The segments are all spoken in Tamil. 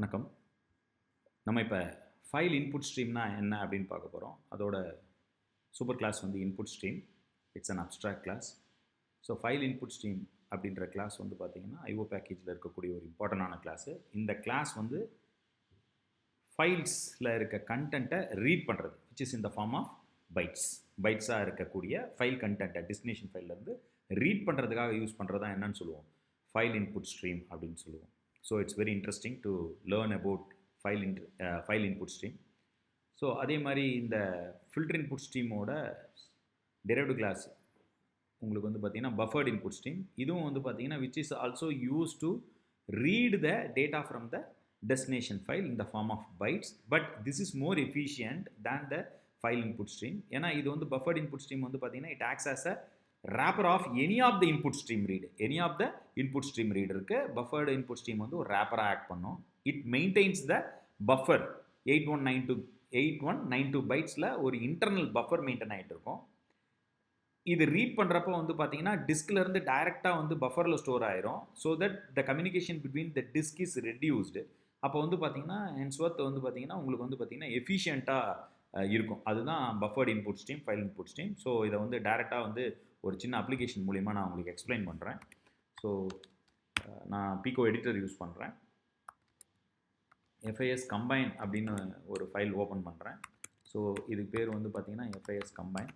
வணக்கம். நம்ம இப்போ ஃபைல் இன்புட் ஸ்ட்ரீம்னா என்ன அப்படின்னு பார்க்க போகிறோம். அதோட சூப்பர் கிளாஸ் வந்து input stream. It's an abstract class. So file input stream அப்படின்ற கிளாஸ் வந்து பார்த்தீங்கன்னா ஐஓ பேக்கேஜில் இருக்கக்கூடிய ஒரு இம்பார்ட்டண்டான கிளாஸு. இந்த கிளாஸ் வந்து ஃபைல்ஸில் இருக்க கண்டென்ட்டை ரீட் பண்ணுறது, which is in the form of bytes. பைட்ஸாக இருக்கக்கூடிய ஃபைல் கண்டென்ட்டை டெஸ்டினேஷன் ஃபைல்லேருந்து ரீட் பண்ணுறதுக்காக யூஸ் பண்ணுறதா என்னன்னு சொல்லுவோம், ஃபைல் இன்புட் ஸ்ட்ரீம் அப்படின்னு சொல்லுவோம். So it's very interesting to learn about file input stream. So அதே மாதிரி இந்த ஃபில்டர் இன்புட் ஸ்ட்ரீமோட டெரைவ்டு கிளாஸ் உங்களுக்கு வந்து பார்த்தீங்கன்னா பஃபர்ட் இன்புட் ஸ்ட்ரீம். இதுவும் வந்து பார்த்தீங்கன்னா which is also use to read the data from the destination file in the form of bytes, but this is more efficient than the file input stream. ஏன்னா இது வந்து buffered input stream வந்து பார்த்தீங்கன்னா it acts as a wrapper of any of the input stream read. Any of the input stream read இருக்கு, buffered input stream வந்து ஒரு wrapper-ஆ act பண்ணும். It maintains the buffer 8192 bytesல ஒரு internal buffer maintain ஆகிட்டு இருக்கும். இது ரீட் பண்ணுறப்போ வந்து பார்த்தீங்கன்னா டிஸ்க்லேருந்து டைரெக்டாக வந்து பஃபரில் ஸ்டோர் ஆயிரும். So that the communication between the disk is reduced. அப்போ வந்து பார்த்தீங்கன்னா ஹென்ஸ்வர்த் வந்து பார்த்தீங்கன்னா உங்களுக்கு வந்து பார்த்தீங்கன்னா எஃபிஷியண்ட்டாக இருக்கும். அதுதான் buffered input stream, file input stream. So இதை வந்து டைரெக்டாக வந்து ஒரு சின்ன அப்ளிகேஷன் மூலிமா நான் உங்களுக்கு எக்ஸ்பிளைன் பண்ணுறேன். ஸோ நான் பிகோ எடிட்டர் யூஸ் பண்ணுறேன். எஃப்ஐஎஸ் கம்பைன் அப்படின்னு ஒரு ஃபைல் ஓப்பன் பண்ணுறேன். ஸோ இதுக்கு பேர் வந்து பார்த்தீங்கன்னா எஃப்ஐஎஸ் கம்பைன்.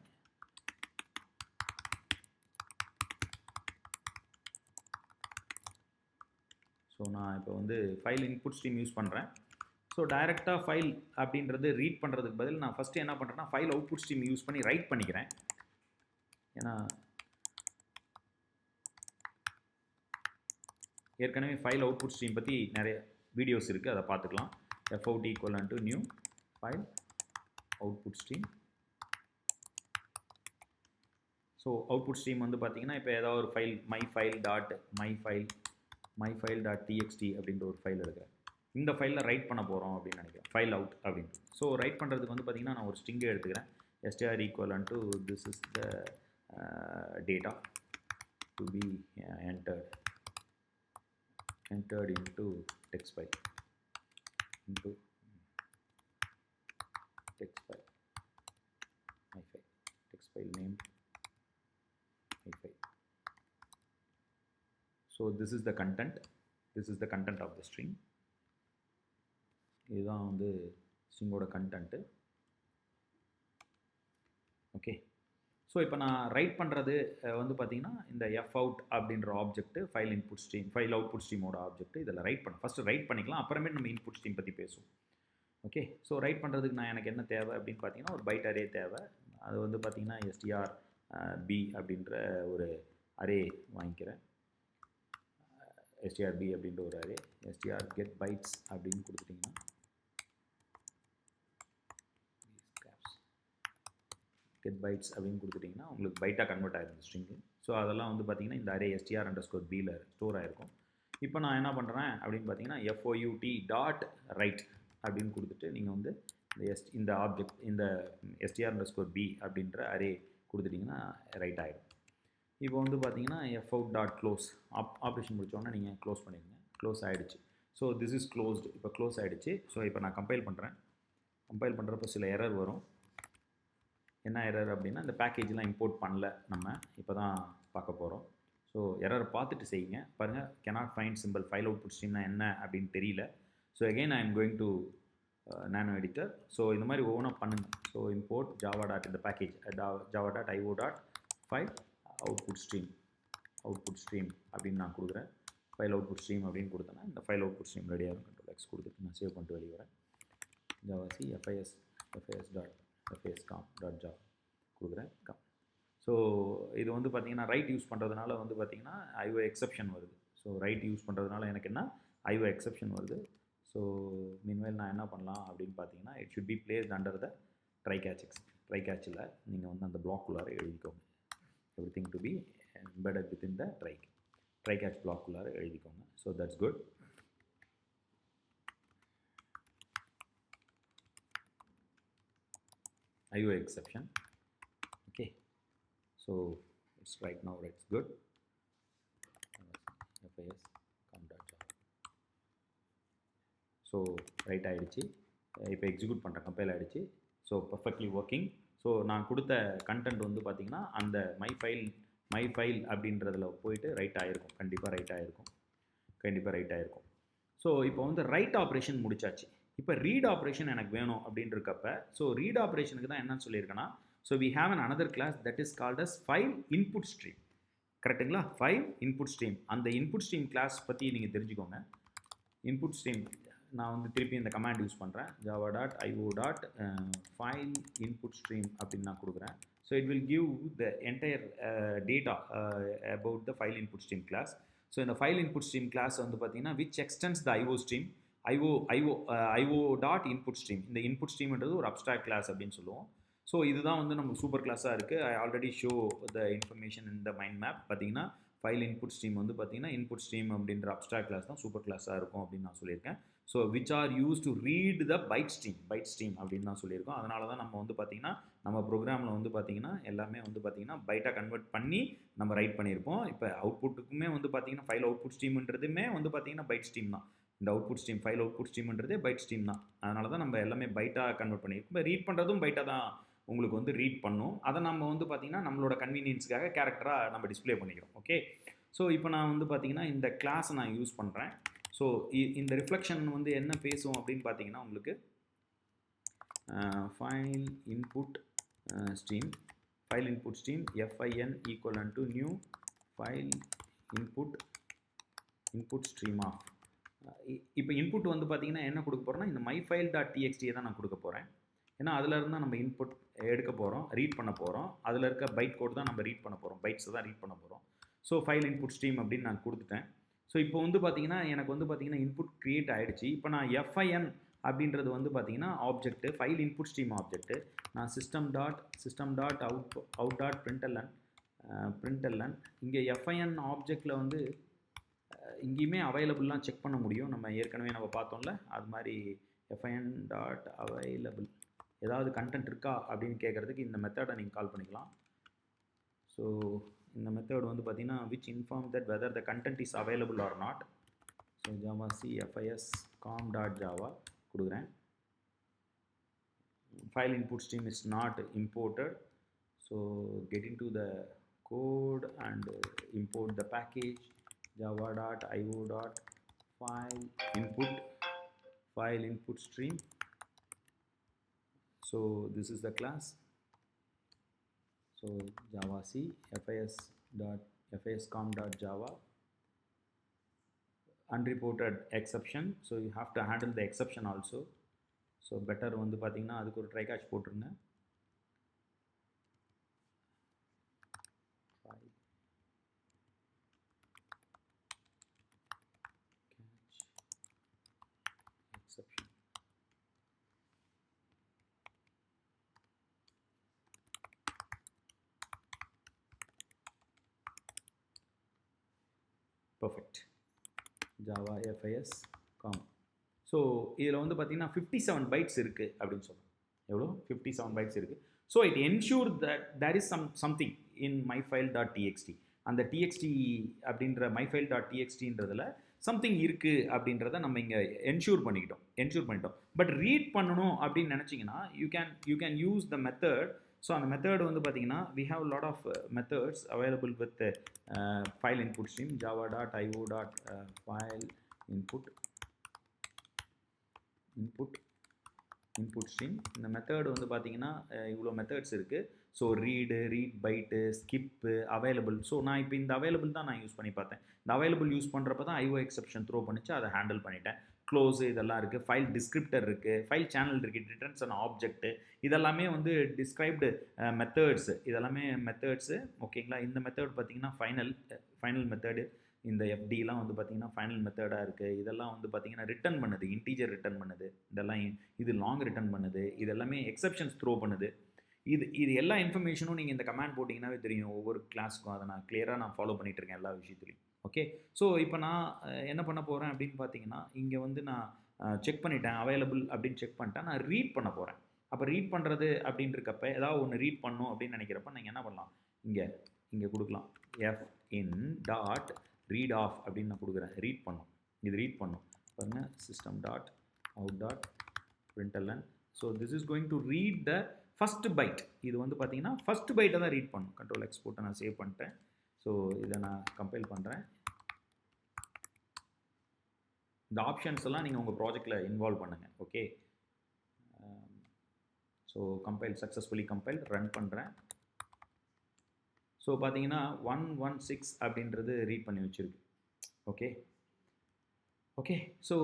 ஸோ நான் இப்போ வந்து ஃபைல் இன்புட் ஸ்ட்ரீம் யூஸ் பண்ணுறேன். ஸோ டைரெக்டாக ஃபைல் அப்படின்றது ரீட் பண்ணுறதுக்கு பதில் நான் ஃபஸ்ட்டு என்ன பண்ணுறேன்னா ஃபைல் அவுட்புட் ஸ்ட்ரீம் யூஸ் பண்ணி ரைட் பண்ணிக்கிறேன். ஏன்னா ஏற்கனவே ஃபைல் அவுட்புட் ஸ்ட்ரீம் பற்றி நிறைய வீடியோஸ் இருக்குது, அதை பார்த்துக்கலாம். FOUT = new file output stream. So output stream வந்து பார்த்தீங்கன்னா இப்போ ஏதாவது ஒரு ஃபைல் myfile.txt அப்படின்ற ஒரு ஃபைல் இருக்குது. இந்த ஃபைலில் ரைட் பண்ண போகிறோம் அப்படின்னு நினைக்கிறேன், ஃபைல் அவுட் அப்படின்னு. ஸோ ரைட் பண்ணுறதுக்கு வந்து பார்த்திங்கன்னா நான் ஒரு ஸ்ட்ரிங்கை எடுத்துக்கிறேன். str this is the data to be entered into text file, my file, text file named my file. So this is the content of the string. இதுதான் வந்து ஸ்ட்ரிங்கோட கண்டென்ட்டு. ஓகே, ஸோ இப்போ நான் ரைட் பண்ணுறது வந்து பார்த்திங்கன்னா இந்த FOUT அப்படின்ற object file input stream, file output ஸ்ட்ரீமோட ஆப்ஜெக்ட்டு. இதில் ஃபஸ்ட்டு ரைட் பண்ணிக்கலாம், அப்புறமே நம்ம இன்புட் ஸ்ட்ரீம் பற்றி பேசுவோம். ஓகே, ஸோ ரைட் பண்ணுறதுக்கு எனக்கு என்ன தேவை அப்படின்னு பார்த்தீங்கன்னா ஒரு பைட் அரே தேவை. அது வந்து பார்த்திங்கன்னா strb அப்படின்ற ஒரு அரே வாங்கிக்கிறேன். strb அப்படின்ற ஒரு அரே. str get bytes அப்படின்னு கொடுத்துட்டிங்கன்னா get bytes அப்படின்னு கொடுத்துட்டிங்கன்னா உங்களுக்கு பைட்டாக கன்வெர்ட் ஆகிருக்கும் ஸ்ட்ரிங்கு. ஸோ அதெல்லாம் வந்து பார்த்திங்கன்னா இந்த அரே str_bல ஸ்டோர் ஆகிருக்கும். இப்போ நான் என்ன பண்ணுறேன் அப்படின்னு பார்த்தீங்கன்னா FOUT.write அப்படின்னு கொடுத்துட்டு நீங்கள் வந்து இந்த ஆப்ஜெக்ட் இந்த str_b அப்படின்ற அரே கொடுத்துட்டிங்கன்னா ரைட் ஆகிடும். இப்போ வந்து பார்த்தீங்கன்னா FOUT.close ஆப்ரேஷன் முடித்தோடனே நீங்கள் க்ளோஸ் பண்ணிடுங்க. க்ளோஸ் ஆகிடுச்சு. So this is closed. இப்போ க்ளோஸ் ஆகிடுச்சு. ஸோ இப்போ நான் கம்பைல் பண்ணுறேன். கம்பைல் பண்ணுறப்போ சில எரர் வரும். என்ன எரர் அப்படின்னா இந்த பேக்கேஜெலாம் இம்போர்ட் பண்ணல, நம்ம இப்போ தான் பார்க்க போகிறோம். ஸோ எரர் பார்த்துட்டு செய்யுங்க. பாருங்கள், cannot find symbol file output ஸ்ட்ரீம்னா என்ன அப்படின்னு தெரியல. So again I am going to nano editor. So இந்த மாதிரி ஒவ்வொன்றா பண்ணுங்கள். ஸோ இம்போர்ட் இந்த பேக்கேஜ் java.io.file அவுட்புட் ஸ்ட்ரீம் அப்படின்னு நான் கொடுக்குறேன். ஃபைல் அவுட்புட் ஸ்ட்ரீம் அப்படின்னு கொடுத்தேன்னா இந்த ஃபைல் அவுட்புட் ஸ்ட்ரீம் ரெடியாக இருக்கும். Ctrl+X கொடுத்துட்டு நான் சேவ் பண்ணிட்டு வெளியே வரேன். javac fs.com.java கொடுக்குறேன். ஸோ இது வந்து பார்த்திங்கன்னா ரைட் யூஸ் பண்ணுறதுனால வந்து பார்த்திங்கன்னா ஐஓ எக்ஸப்ஷன் வருது. ஸோ ரைட் யூஸ் பண்ணுறதுனால எனக்கு என்ன ஐஓ எக்ஸப்ஷன் வருது. ஸோ மீன்வேல் நான் என்ன பண்ணலாம் அப்படின்னு பார்த்தீங்கன்னா it should be placed under the try catch exception. Try கேட்சில் நீங்கள் வந்து அந்த பிளாக்குள்ளார எழுதிக்கோங்க. Everything to be embedded with in the try catch பிளாக்குள்ளார எழுதிக்கோங்க. So that's good. IO exception. Okay, so it's right now it's good. fs com.java. So right ஆகிடுச்சு. இப்போ எக்ஸிக்யூட் பண்ணுறேன், கம்பைல் ஆகிடுச்சு. So perfectly working. ஸோ நான் கொடுத்த கண்டென்ட் வந்து பார்த்திங்கன்னா அந்த மை ஃபைல் அப்படின்றதில் போயிட்டு ரைட் ஆகிருக்கும். கண்டிப்பாக ரைட் ஆகிருக்கும். ஸோ இப்போ வந்து ரைட் ஆப்ரேஷன் முடிச்சாச்சு. இப்போ ரீட் ஆப்ரேஷன் எனக்கு வேணும் அப்படின்றக்கப்ப ஸோ ரீட் ஆப்ரேஷனுக்கு தான் என்னன்னு சொல்லியிருக்கேன்னா, so we have an another class that is called as file input stream. கரெக்டுங்களா? File input stream. அந்த இன்புட் ஸ்ட்ரீம் கிளாஸ் பற்றி நீங்கள் தெரிஞ்சுக்கோங்க. இன்புட் ஸ்ட்ரீம் நான் வந்து திருப்பி இந்த கமாண்ட் யூஸ் பண்ணுறேன், java.io.file input stream அப்படின்னு நான் கொடுக்குறேன். So it will give the entire data about the file input stream class. So இந்த ஃபைல் இன்புட் ஸ்ட்ரீம் கிளாஸ் வந்து பார்த்தீங்கன்னா which extends the IO stream, io.input stream. இந்த இன்புட் ஸ்ட்ரீம்ன்றது ஒரு அப்ஸ்ட்ராக்ட் கிளாஸ் அப்படின்னு சொல்லுவோம். ஸோ இதுதான் வந்து நமக்கு சூப்பர் கிளாஸாக இருக்குது. I already show the information in the mind map. பார்த்தீங்கன்னா ஃபைல் இன்புட் ஸ்ட்ரீம் வந்து பார்த்தீங்கன்னா இன்புட் ஸ்ட்ரீம் அப்படின்ற அப்ஸ்ட்ராக்ட் கிளாஸ் தான் சூப்பர் கிளாஸாக இருக்கும் அப்படின்னு நான் சொல்லியிருக்கேன். So which are use to read the byte stream அப்படின்னு தான் சொல்லியிருக்கோம். அதனால தான் நம்ம வந்து பார்த்திங்கன்னா நம்ம ப்ரோக்ராமில் வந்து பார்த்திங்கன்னா எல்லாமே வந்து பார்த்திங்கன்னா பைட்டாக கன்வெர்ட் பண்ணி நம்ம ரைட் பண்ணியிருப்போம். இப்போ அவுட்புட்டுக்குமே வந்து பார்த்திங்கன்னா ஃபைல் அவுட்புட் ஸ்ட்ரீம்ன்றதுமே வந்து பார்த்திங்கன்னா பைட் ஸ்ட்ரீம் தான். இந்த அவுட்புட் ஸ்ட்ரீம் ஃபைல் அவுட்புட் ஸ்ட்ரீம்ன்றதே பைட் ஸ்ட்ரீம் தான். அதனால தான் நம்ம எல்லாமே பைட்டாக கன்வெர்ட் பண்ணியிருக்கோம். இப்போ ரீட் பண்ணுறதும் பைட்டாக தான் உங்களுக்கு வந்து ரீட் பண்ணும். அதை நம்ம வந்து பார்த்திங்கன்னா நம்மளோட கன்வீனியன்ஸுக்காக கேரக்டராக நம்ம டிஸ்பிளே பண்ணிக்கிறோம். ஓகே, ஸோ இப்போ நான் வந்து பார்த்திங்கன்னா இந்த கிளாஸை நான் யூஸ் பண்ணுறேன். ஸோ இந்த ரிஃப்ளெக்ஷன் வந்து என்ன பேசும் அப்படின்னு பார்த்தீங்கன்னா உங்களுக்கு file input stream FIN equal to new file input stream of. இப்போ இன்புட் வந்து பார்த்தீங்கன்னா என்ன கொடுக்க போகிறோன்னா இந்த myfile.txt தான் நான் கொடுக்க போகிறேன். ஏன்னா அதில் இருந்தால் நம்ம இன்புட் எடுக்க போகிறோம், ரீட் பண்ண போகிறோம். அதில் இருக்க பைட் கோட் தான் நம்ம ரீட் பண்ண போகிறோம், பைட்ஸை தான் ரீட் பண்ண போகிறோம். ஸோ ஃபைல் இன்புட் ஸ்ட்ரீம் அப்படின்னு நான் கொடுத்துட்டேன். ஸோ இப்போ வந்து பார்த்தீங்கன்னா எனக்கு வந்து பார்த்தீங்கன்னா இன்புட் க்ரியேட் ஆகிடுச்சு. இப்போ நான் FIN அப்படின்றது வந்து பார்த்தீங்கன்னா object, file input stream object. நான் system டாட் அவுட் டாட் பிரிண்டல்லன் இங்கே FIN ஆப்ஜெக்டில் வந்து இங்கேயுமே அவைலபிள்லாம் செக் பண்ண முடியும். நம்ம ஏற்கனவே நம்ம பார்த்தோம்ல, அது மாதிரி FIN டாட் அவைலபிள் ஏதாவது கண்டென்ட் இருக்கா அப்படின்னு கேட்குறதுக்கு இந்த மெத்தடை நீங்கள் கால் பண்ணிக்கலாம். ஸோ இந்த மெத்தட் வந்து பார்த்தீங்கன்னா which inform that whether the content is available R not. So Java CFIS com.java கொடுக்குறேன். File input stream is not imported. So get into the code and import the package java.io.file input stream. So this is the class. So java CFIS.com.java unreported exception. So you have to handle the exception also. So better வந்து பார்த்தீங்கன்னா அதுக்கு ஒரு ட்ரை கேட்ச் போட்டுருங்க. Exception. Perfect. Java FIS com. So இதில் வந்து பார்த்தீங்கன்னா 57 பைட்ஸ் இருக்குது அப்படின்னு சொல்கிறோம். எவ்வளோ? 57 பைட்ஸ் இருக்குது. So it ensure that there is something in myfile.txt. அந்த TXT அப்படின்ற myfile.txtன்றதில் சம்திங் இருக்குது அப்படின்றத நம்ம இங்கே என்ஷூர் பண்ணிட்டோம். பட் ரீட் பண்ணணும் அப்படின்னு நினச்சிங்கன்னா you can use the method. So அந்த மெத்தட் வந்து பார்த்தீங்கன்னா we have a lot of methods available with file input stream java.io.file input stream. இந்த மெத்தட் வந்து பார்த்தீங்கன்னா இவ்வளோ மெத்தட்ஸ் இருக்குது. So read byte, skip, available. So நான் இப்போ இந்த அவைலபிள் தான் நான் யூஸ் பண்ணி பார்த்தேன். இந்த அவைலபிள் யூஸ் பண்ணுறப்ப தான் IO எக்ஸெப்ஷன் த்ரோ பண்ணிச்சு, அதை ஹேண்டில் பண்ணிட்டேன். க்ளோஸு இதெல்லாம் இருக்குது, ஃபைல் டிஸ்கிரிப்டர் இருக்குது, ஃபைல் சேனல் இருக்குது, ரிட்டர்ன்ஸ் அண்ட் ஆப்ஜெக்ட்டு, இதெல்லாமே வந்து டிஸ்கிரைப்டு மெத்தட்ஸு, இதெல்லாமே மெத்தட்ஸு. ஓகேங்களா? இந்த மெத்தட் பார்த்தீங்கன்னா ஃபைனல் மெத்தடு. இந்த FDலாம் வந்து பார்த்தீங்கன்னா ஃபைனல் மெத்தடாக இருக்குது. இதெல்லாம் வந்து பார்த்தீங்கன்னா ரிட்டர்ன் பண்ணுது, இன்டீஜர் ரிட்டர்ன் பண்ணுது. இதெல்லாம் இது லாங் ரிட்டர்ன் பண்ணுது. இது எல்லாமே எக்ஸெப்ஷன்ஸ் த்ரோ பண்ணுது. இது எல்லா இன்ஃபர்மேஷனும் நீங்கள் இந்த கமெண்ட் போட்டிங்கன்னாவே தெரியும். ஒவ்வொரு கிளாஸுக்கும் அதை நான் கிளியராக நான் ஃபாலோ பண்ணிகிட்ருக்கேன் எல்லா விஷயத்துலையும். ஓகே, ஸோ இப்போ நான் என்ன பண்ண போகிறேன் அப்படின்னு பார்த்தீங்கன்னா இங்கே வந்து நான் செக் பண்ணிட்டேன், அவைலபிள் அப்படின்னு செக் பண்ணிட்டேன். நான் ரீட் பண்ண போகிறேன். அப்போ ரீட் பண்ணுறது அப்படின்றக்கப்ப ஏதாவது ஒன்று ரீட் பண்ணணும் அப்படின்னு நினைக்கிறப்ப நீங்கள் என்ன பண்ணலாம், இங்கே கொடுக்கலாம் FIN டாட் ரீட் ஆஃப் அப்படின்னு நான் கொடுக்குறேன். ரீட் பண்ணும், இது ரீட் பண்ணும் பாருங்கள். system dot out dot println. So this is going to read the first byte. இது வந்து பார்த்தீங்கன்னா ஃபர்ஸ்ட் பைட்டை தான் ரீட் பண்ணும். கண்ட்ரோல் எக்ஸ் போட்டு நான் சேவ் பண்ணிட்டேன். ஸோ இதை நான் கம்பைல் பண்ணுறேன். இந்த ஆப்ஷன்ஸ் எல்லாம் நீங்கள் உங்கள் ப்ராஜெக்டில் இன்வால்வ் பண்ணுங்கள். Okay, so compile successfully compile run பண்ணுறேன். ஸோ பார்த்தீங்கன்னா 116 அப்படின்றது ரீட் பண்ணி வச்சுருக்கு. Okay okay, so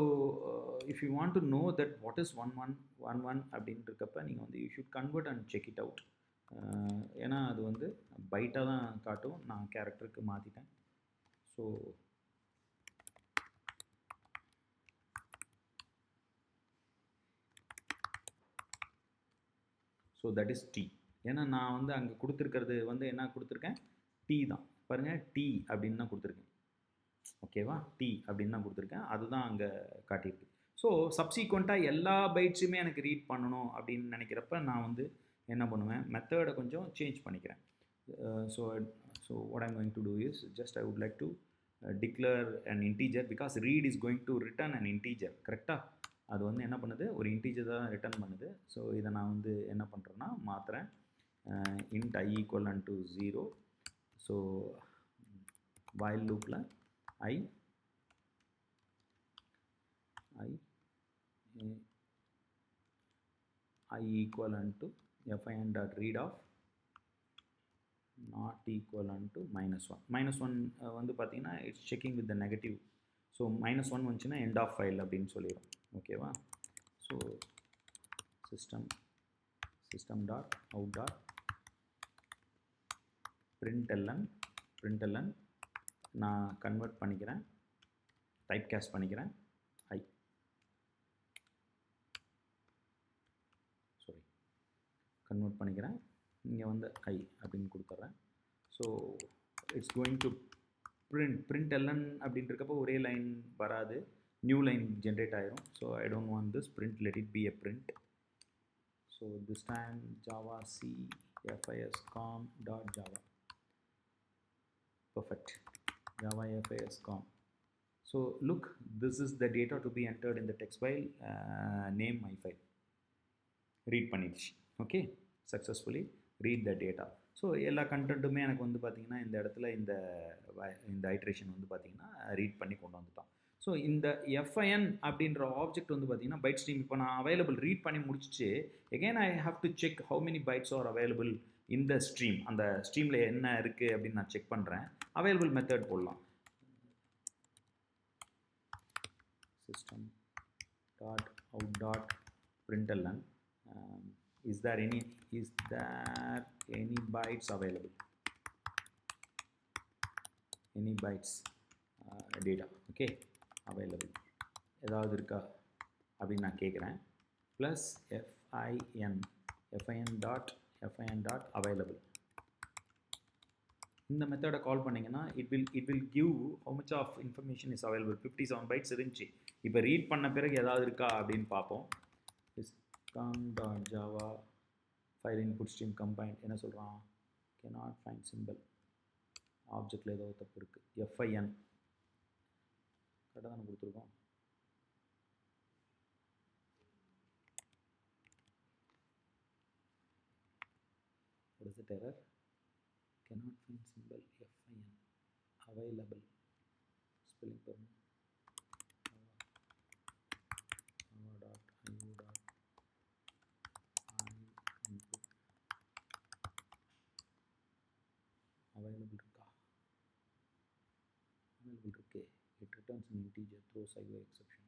if you want to know that what is 1111 அப்படின்றக்கப்ப நீங்கள் வந்து you should convert and check it out. ஏன்னா அது வந்து பைட்டாக தான் காட்டும், நான் கேரக்டருக்கு மாற்றிட்டேன். So that is D. ஏன்னா நான் வந்து அங்கே கொடுத்துருக்கிறது வந்து என்ன கொடுத்துருக்கேன், டி தான். பாருங்கள், டி அப்படின்னு தான் கொடுத்துருக்கேன். ஓகேவா, டி அப்படின்னு தான் கொடுத்துருக்கேன், அதுதான் அங்கே காட்டியிருக்கு. ஸோ சப்சீக்வெண்ட்டாக எல்லா பைட்ஸுமே எனக்கு ரீட் பண்ணணும் அப்படின்னு நினைக்கிறப்ப நான் வந்து என்ன பண்ணுவேன், மெத்தடை கொஞ்சம் சேஞ்ச் பண்ணிக்கிறேன். So what I'm going to do is just I would like to declare an integer because read is going to return an integer. கரெக்டாக அது வந்து என்ன பண்ணுது, ஒரு இன்டீஜர் தான் ரிட்டர்ன் பண்ணுது. ஸோ இதை நான் வந்து என்ன பண்ணுறேன்னா மாற்றுறேன், int I equivalent to 0. So while லூப்பில் I equivalent to fin dot read of not equivalent to -1. -1 வந்து பார்த்தீங்கன்னா it's checking with the negative. So -1 வந்துச்சுன்னா end of file அப்படின்னு சொல்லிடும். ஓகேவா, so system dot out dot println நான் கன்வெர்ட் பண்ணிக்கிறேன், டைப் கேஸ்ட் பண்ணிக்கிறேன், கன்வெர்ட் பண்ணிக்கிறேன், இங்கே வந்து I அப்படின்னு கொடுத்துட்றேன். So it's going to println அப்படின்றக்கப்போ ஒரே லைன் வராது, நியூ லைன் ஜென்ரேட் ஆயிரும். So I don't want this print, let it be a print. So this time java c fiscom dot java. Perfect, java fiscom. So look, this is the data to be entered in the text file, name my file. Read பண்ணிடுச்சு. Okay, successfully read the data. So எல்லா கண்டென்ட்டுமே எனக்கு வந்து பார்த்திங்கன்னா இந்த இடத்துல இந்த ஐட்ரேஷன் வந்து பார்த்திங்கன்னா ரீட் பண்ணி கொண்டு வந்துட்டான். ஸோ இந்த fin அப்படின்ற ஆப்ஜெக்ட் வந்து பார்த்திங்கன்னா பைட் ஸ்ட்ரீம் இப்போ நான் அவைலபிள் ரீட் பண்ணி முடிச்சிச்சு. Again I have to check how many bytes are available இந்த ஸ்ட்ரீம். அந்த ஸ்ட்ரீமில் என்ன இருக்குது அப்படின்னு நான் செக் பண்ணுறேன். அவைலபிள் மெத்தட் போடலாம், system dot out dot println is there any bytes available, any bytes data. okay, available ஏதாவது இருக்கா அப்படின்னு நான் கேட்குறேன். Plus fin dot available. இந்த மெத்தடை கால் பண்ணிங்கன்னா it will give how much of information is available. 57 bytes இருந்துச்சு. இப்போ ரீட் பண்ண பிறகு ஏதாவது இருக்கா அப்படின்னு பார்ப்போம். java file input stream combined என்ன சொல்கிறான், cannot find symbol, ஆப்ஜெக்டில் ஏதோ தப்பு இருக்குது. fin கரெக்டாக தானே கொடுத்துருக்கோம். what is the error, cannot find symbol fin available spelling problem java dot io dot I input available இருக்கா, available இருக்கே, it returns an integer, throws IO exception.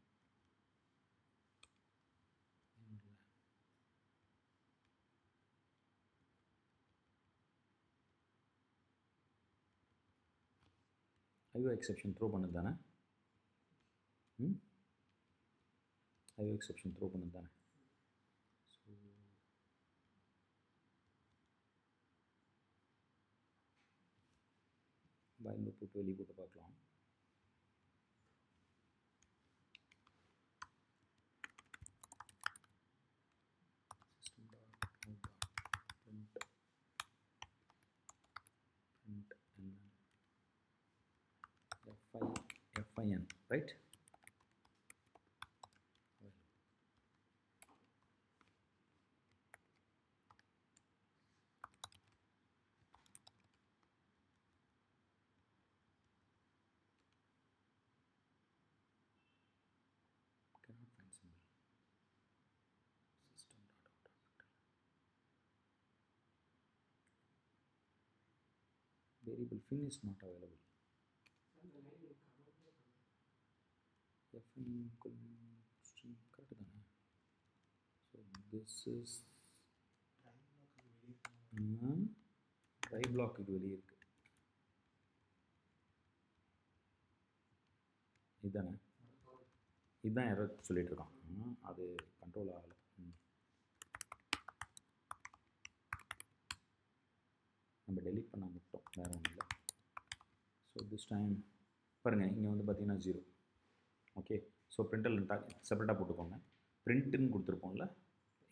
IO exception throw பண்ணது தானே, IO exception throw பண்ணது தானே. ஸோ while போட்டு வெளியே போட்டு பார்க்கலாம். fin right. variable fin is not available. fin string correct தானே? So this is try block வெளியே இருக்கு. இதுதானே? இதுதான் எரர் சொல்லிட்டு இருக்கான். அது கண்ட்ரோல் ஆகலை. நம்ம டெலீட் பண்ண மட்டும் வேறு ஒன்றும் இல்லை. ஸோ திஸ் டைம் பாருங்கள், இங்கே வந்து பார்த்தீங்கன்னா 0. ஓகே, ஸோ பிரிண்டல் செப்பரேட்டாக போட்டுக்கோங்க. பிரிண்ட்டுன்னு கொடுத்துருப்போம்ல,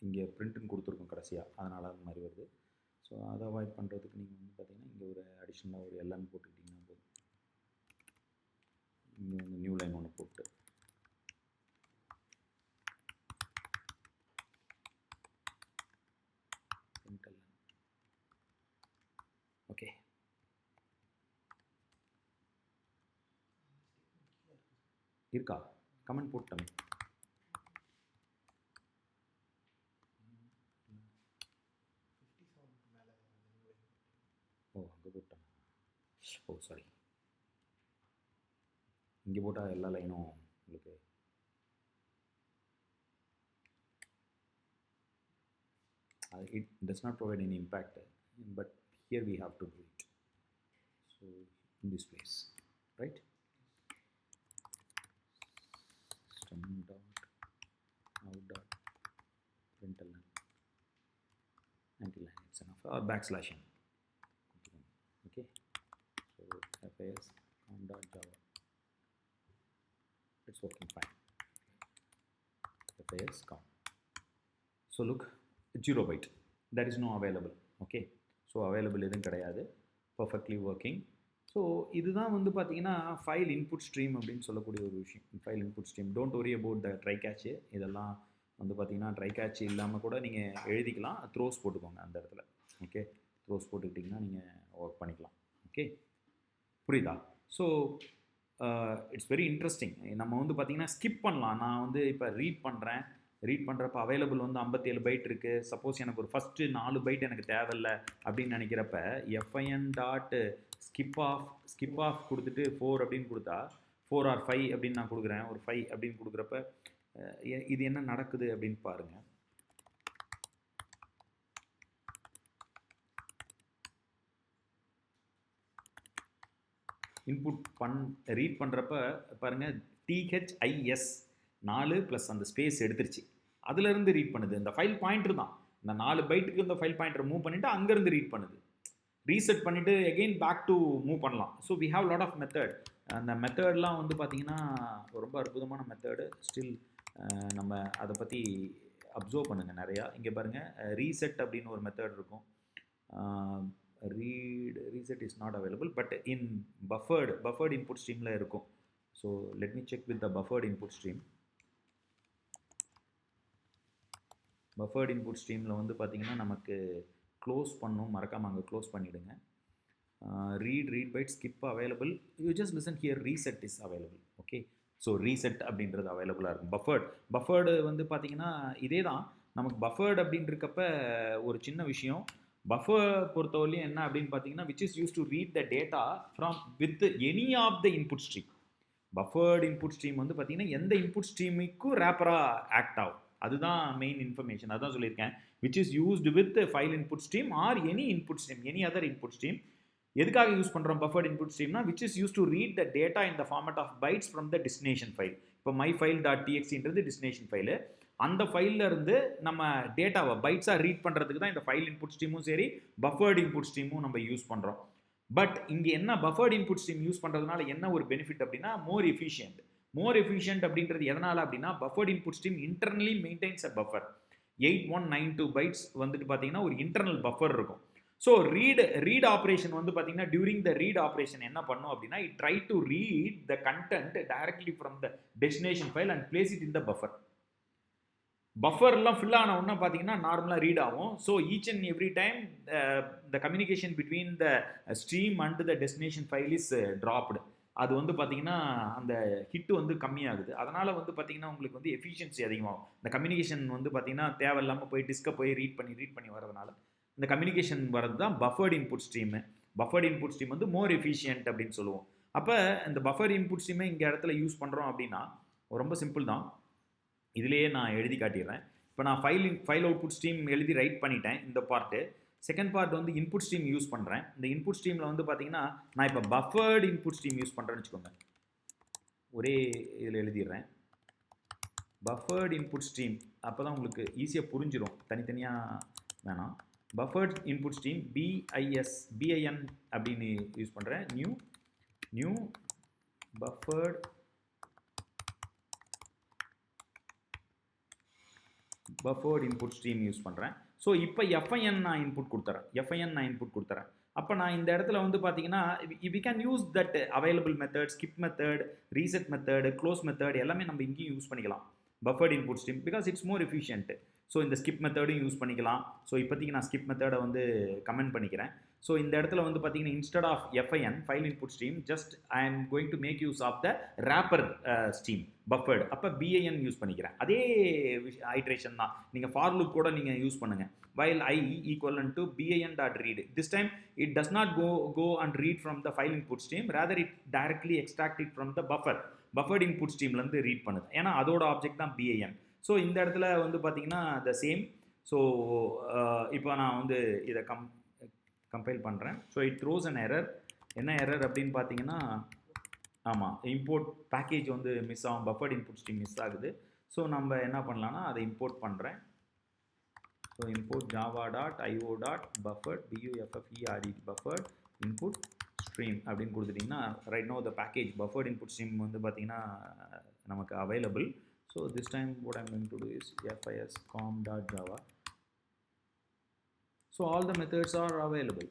இங்கே பிரிண்ட்டுன்னு கொடுத்துருக்கோம் கடைசியாக, அதனால் அது மாதிரி வருது. ஸோ அதை அவாய்ட் பண்ணுறதுக்கு நீங்கள் வந்து பார்த்தீங்கன்னா இங்கே ஒரு அடிஷ்னலாக ஒரு எல்என் போட்டுக்கிட்டிங்கன்னா போதும். இங்கே வந்து நியூ லைன் ஒன்று போட்டு பிரிண்டல். ஓகே, இருக்கா? கமெண்ட் போட்டோமே. ஓ, அங்கே போட்டேன். ஓ சாரி, இங்கே போட்டால் எல்லா லைனும் உங்களுக்கு it does not provide any impact, but here we have to do it. So in this place, right? System dot out dot println anti-line, it's enough, or backslash n. Okay, so fas com dot java, it's working fine. fas com. So look, 0 byte, there is no available. Okay, so available எதுவும் கிடையாது, perfectly working. ஸோ இதுதான் வந்து பார்த்தீங்கன்னா ஃபைல் இன்புட் ஸ்ட்ரீம் அப்படின்னு சொல்லக்கூடிய ஒரு விஷயம். File input stream, don't worry about the try catch. இதெல்லாம் வந்து பார்த்தீங்கன்னா ட்ரை கேட்ச் இல்லாமல் கூட நீங்கள் எழுதிக்கலாம். த்ரோஸ் போட்டுக்கோங்க அந்த இடத்துல. ஓகே, த்ரோஸ் போட்டுக்கிட்டிங்கன்னா நீங்கள் ஒர்க் பண்ணிக்கலாம். ஓகே, புரியுதா? So it's very interesting. நம்ம வந்து பார்த்தீங்கன்னா ஸ்கிப் பண்ணலாம். நான் வந்து இப்போ ரீட் பண்ணுறப்ப அவைலபிள் வந்து 57 பைட் இருக்குது. சப்போஸ் எனக்கு ஒரு ஃபஸ்ட்டு 4 பைட் எனக்கு தேவையில்லை அப்படின்னு நினைக்கிறப்ப எஃப்ஐஎன் டாட் ஸ்கிப் ஆஃப் கொடுத்துட்டு 4 அப்படின்னு கொடுத்தா 4 or 5 அப்படின்னு நான் கொடுக்குறேன். ஒரு 5 அப்படின்னு கொடுக்குறப்ப இது என்ன நடக்குது அப்படின்னு பாருங்கள். இன்புட் ரீட் பண்ணுறப்ப பாருங்கள், THIS 4 ப்ளஸ் அந்த ஸ்பேஸ் எடுத்துருச்சு. அதுலேருந்து ரீட் பண்ணுது. இந்த ஃபைல் பாயிண்டர் தான், இந்த 4 பைட்டுக்கு இந்த ஃபைல் பாயிண்டர் மூவ் பண்ணிவிட்டு அங்கேருந்து ரீட் பண்ணுது. ரீசெட் பண்ணிவிட்டு எகெயின் பேக் டு மூவ் பண்ணலாம். So we have lot of method. அந்த மெத்தட்லாம் வந்து பார்த்திங்கன்னா ரொம்ப அற்புதமான மெத்தடு. ஸ்டில் நம்ம அதை பற்றி அப்சர்வ் பண்ணுங்கள் நிறையா. இங்கே பாருங்கள், ரீசெட் அப்படின்னு ஒரு மெத்தட் இருக்கும். Reset is not available, but in buffered input ஸ்ட்ரீமில் இருக்கும். So let me check with the buffered input stream. Buffered input ஸ்ட்ரீமில் வந்து பார்த்திங்கன்னா நமக்கு க்ளோஸ் பண்ணும், மறக்காமல் அங்கே க்ளோஸ் பண்ணிவிடுங்க. Read byte skip available. You just listen here, reset is available. Okay, so reset அப்படின்றது அவைலபிளாக இருக்கும். பஃபர்டு வந்து பார்த்திங்கன்னா இதே தான். நமக்கு பஃபர்டு அப்படின்றக்கப்ப ஒரு சின்ன விஷயம், பஃபர் பொறுத்தவரையும் என்ன அப்படின்னு பார்த்தீங்கன்னா, which is use to read the data from with any of the input stream. Buffered input stream வந்து பார்த்தீங்கன்னா எந்த இன்புட் ஸ்ட்ரீமுக்கும் ரேப்பராக ஆக்ட் ஆகும். அதுதான் மெயின் இன்ஃபர்மேஷன். அதான் சொல்லியிருக்கேன், which is used with file input stream or any input stream, any other input stream. எதுக்காக யூஸ் பண்ணுறோம் பஃபர்ட் இன்புட் ஸ்ட்ரீம்னா, which is use to read the data in the format of bytes from the destination file. இப்போ myfile.txt டெஸ்டினேஷன் ஃபைலு. அந்த ஃபைலில் இருந்து நம்ம டேட்டாவை பைட்ஸாக ரீட் பண்ணுறதுக்கு தான் இந்த ஃபைல் இன்புட் ஸ்ட்ரீமும் சரி, பஃபர்ட் இன்புட் ஸ்ட்ரீமும் நம்ம யூஸ் பண்ணுறோம். பட் இங்கே என்ன பஃபர்ட் இன்புட் ஸ்ட்ரீம் யூஸ் பண்ணுறதுனால என்ன ஒரு பெனிஃபிட் அப்படின்னா, மோர் எஃபிஷியன்ட் அப்படின்றது எதனால் அப்படின்னா, buffered input stream internally maintains a buffer. 8192 bytes வந்துட்டு பார்த்தீங்கன்னா ஒரு இன்டர்னல் பஃபர் இருக்கும். ஸோ ரீட் ஆப்ரேஷன் வந்து பார்த்தீங்கன்னா, டியூரிங் த ரீட் ஆப்ரேஷன் என்ன பண்ணும் அப்படின்னா, it try to read the content directly from the destination file and place it in the buffer. பஃபர்லாம் ஃபில் ஆன உடனே பார்த்தீங்கன்னா நார்மலாக ரீட் ஆகும். So each and every time the communication between the stream and the destination file is dropped. அது வந்து பார்த்தீங்கன்னா அந்த ஹிட் வந்து கம்மியாகுது. அதனால் வந்து பார்த்தீங்கன்னா உங்களுக்கு வந்து எஃபிஷியன்சி அதிகமாகும். இந்த கம்யூனிகேஷன் வந்து பார்த்தீங்கன்னா தேவையில்லாமல் போய் டிஸ்கை போய் ரீட் பண்ணி வரதுனால இந்த கம்யூனிகேஷன் வரது தான் buffered input stream. Buffered input stream வந்து மோர் எஃபிஷியன்ட் அப்படின்னு சொல்லுவோம். அப்போ இந்த பஃபர் இன்புட் ஸ்ட்ரீமை இங்கே இடத்துல யூஸ் பண்ணுறோம் அப்படின்னா ரொம்ப சிம்பிள் தான். இதுலேயே நான் எழுதி காட்டிடுறேன். இப்போ நான் ஃபைல் அவுட்புட் ஸ்ட்ரீம் எழுதி ரைட் பண்ணிட்டேன் இந்த பார்ட்டு. செகண்ட் பார்ட் வந்து இன்புட் ஸ்ட்ரீம் யூஸ் பண்ணுறேன். இந்த இன்புட் ஸ்ட்ரீமில் வந்து பார்த்தீங்கன்னா நான் இப்போ பஃபர்டு இன்புட் ஸ்ட்ரீம் யூஸ் பண்ணுறேன்னு வச்சுக்கோங்க. ஒரே இதில் எழுதிடுறேன் பஃபர்டு இன்புட் ஸ்ட்ரீம். அப்போ தான் உங்களுக்கு ஈஸியாக புரிஞ்சிடும், தனித்தனியாக வேணாம். பஃபர்ட் இன்புட் ஸ்ட்ரீம் BIN அப்படின்னு யூஸ் பண்ணுறேன். New buffered input stream use பண்ணுறேன். ஸோ இப்போ FIN நான் இன்புட் கொடுத்துறேன். அப்போ நான் இந்த இடத்துல வந்து பார்த்தீங்கன்னா we can use that available method, skip method, reset method, close method எல்லாமே நம்ம இங்கேயும் யூஸ் பண்ணிக்கலாம் buffered input stream, because it's more efficient. So இந்த ஸ்கிப் மெத்தடும் யூஸ் பண்ணிக்கலாம். ஸோ இப்போதைக்கு நான் ஸ்கிப் மெத்தடை வந்து கமெண்ட் பண்ணிக்கிறேன். ஸோ இந்த இடத்துல வந்து பார்த்தீங்கன்னா instead of FIN file input stream just I am going to make use of the wrapper stream buffered. அப்போ BIN யூஸ் பண்ணிக்கிறேன். அதே ஐட்ரேஷன் தான், நீங்கள் ஃபார் லூப் கூட நீங்கள் யூஸ் பண்ணுங்கள். while I equivalent to bin.read. This time it does not go and read from the file input stream, rather it directly extract it from the buffered input streamல இருந்து ரீட் பண்ணுது. ஏன்னா அதோட ஆப்ஜெக்ட் தான் BIN. ஸோ இந்த இடத்துல வந்து பார்த்தீங்கன்னா த சேம். ஸோ இப்போ நான் வந்து இதை கம்பைல் பண்ணுறேன். So it throws an error. என்ன எரர் அப்படின்னு பார்த்தீங்கன்னா, ஆமாம், இம்போர்ட் பேக்கேஜ் வந்து மிஸ் ஆகும், பஃபர்ட் இன்புட் ஸ்ட்ரீம் மிஸ் ஆகுது. ஸோ நம்ம என்ன பண்ணலான்னா அதை இம்போர்ட் பண்ணுறேன். So import java.io.buffered buffered input stream அப்படின்னு கொடுத்துட்டிங்கன்னா ரைட் நோ த பேக்கேஜ் பஃபர்ட் இன்புட் ஸ்ட்ரீம் வந்து பார்த்தீங்கன்னா நமக்கு available. So this time what I'm going to do is fis.com.java. So all the methods are available.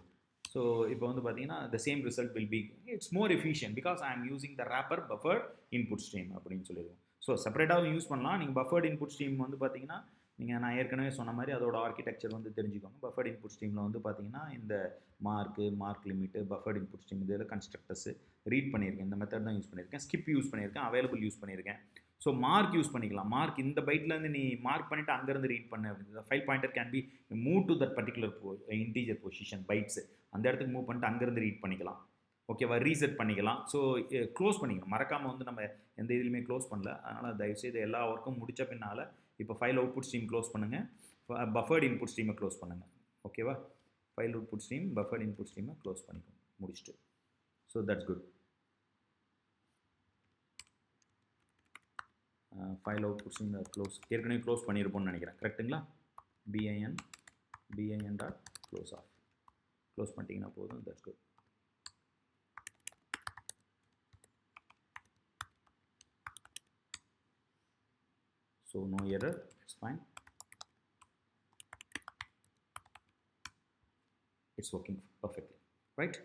So இப்போ வந்து பார்த்தீங்கன்னா the same result will be, it's more efficient because I am using the wrapper buffered input stream அப்படின்னு சொல்லிடுவோம். ஸோ செப்பரேட்டாகவும் யூஸ் பண்ணலாம். நீங்கள் பஃபர்ட் இன்புட் ஸ்ட்ரீம் வந்து பார்த்தீங்கன்னா நான் ஏற்கனவே சொன்ன மாதிரி அதோட ஆர்கிடெக்சர் வந்து தெரிஞ்சுக்கோங்க. பஃபர்ட் இன்புட் ஸ்ட்ரீமில் வந்து பார்த்தீங்கன்னா இந்த mark limit, buffered input stream இதில் கன்ஸ்ட்ரக்டர்ஸ் ரீட் பண்ணியிருக்கேன். இந்த மெத்தட் தான் யூஸ் பண்ணியிருக்கேன். ஸ்கிப் யூஸ் பண்ணியிருக்கேன், அவைலபிள் யூஸ் பண்ணியிருக்கேன். ஸோ மார்க் யூஸ் பண்ணிக்கலாம். மார்க் இந்த பைட்லேருந்து நீ மார்க் பண்ணிவிட்டு அங்கேருந்து ரீட் பண்ண அப்படின்னு. File pointer can be move to that particular integer position bytes, அந்த இடத்துக்கு மூவ் பண்ணிட்டு அங்கேருந்து ரீட் பண்ணிக்கலாம். ஓகேவா, ரீசெட் பண்ணிக்கலாம். ஸோ க்ளோஸ் பண்ணிக்கலாம். மறக்காமல் வந்து நம்ம எந்த இதுலையுமே க்ளோஸ் பண்ணல. அதனால் தயவுசெய்து எல்லா ஒர்க்கும் முடித்த பின்னால் இப்போ ஃபைல் அவுட்புட் ஸ்ட்ரீம் க்ளோஸ் பண்ணுங்கள், பஃபர்ட் இன்புட் ஸ்ட்ரீமை க்ளோஸ் பண்ணுங்கள். ஓகேவா, file output stream buffered input ஸ்ட்ரீமை க்ளோஸ் பண்ணிக்கணும் முடிச்சுட்டு. So that's good. File output stream close ஏற்கனவே க்ளோஸ் பண்ணியிருப்போம்னு நினைக்கிறேன். கரெக்டுங்களா? bin dot close off close பண்ணிட்டீங்கன்னா போதும். That's good. So no error, it's fine. It's working perfectly, right?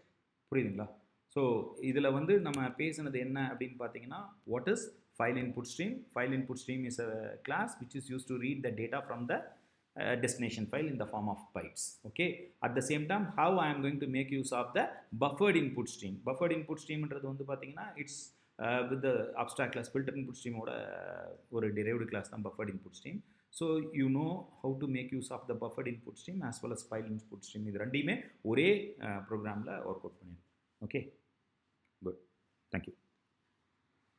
புரியுதுங்களா? ஸோ இதில் வந்து நம்ம பேசுனது என்ன அப்படின்னு பார்த்தீங்கன்னா, what is file input stream? File input stream is a class which is used to read the data from the destination file in the form of bytes. Okay, at the same time how I am going to make use of the buffered input stream. Buffered input stream ன்றது வந்து பார்த்தீங்கன்னா it's with the abstract class filter input stream ஓட ஒரு derived class தான் buffered input stream. So you know how to make use of the buffered input stream as well as file input stream. இது ரெண்டையுமே ஒரே ப்ரோக்ராமில் ஒர்க் அவுட் பண்ணியிருக்கோம்.